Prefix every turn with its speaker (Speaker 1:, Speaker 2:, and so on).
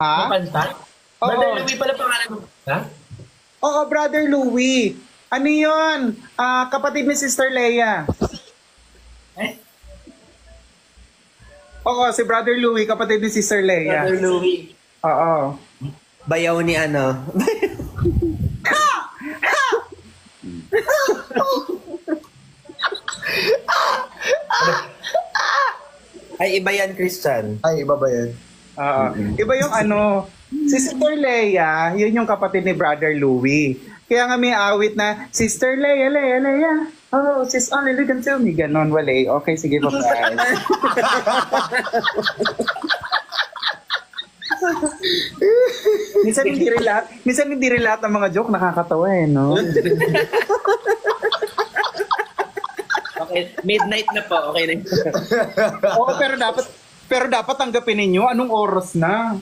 Speaker 1: Ha?
Speaker 2: Kanta?
Speaker 1: Oo.
Speaker 2: Brother Louie pala pangalan mo. Ha?
Speaker 1: Oo, Brother Louie. Ano yun? Kapatid ni Sister Leia.
Speaker 2: Eh?
Speaker 1: Oo, si Brother Louie, kapatid ni Sister Leia.
Speaker 2: Brother Louie.
Speaker 1: Oo.
Speaker 3: Bayaw ni ano. Ay, iba yan, Christian.
Speaker 4: Ay, iba ba yan?
Speaker 1: Oo. Iba yung ano, si Sister Leia, yun yung kapatid ni Brother Louie. Kaya nga may awit na, Sister Leia, Leia, Leia. Oh, sis only look until me. Ganon, wala. Okay, sige, bye-bye. minsan hindi relate ang mga joke, nakakatawa eh, no?
Speaker 2: Okay, midnight na po. Okay na.
Speaker 1: Oo, pero dapat tanggapin ninyo anong oras na.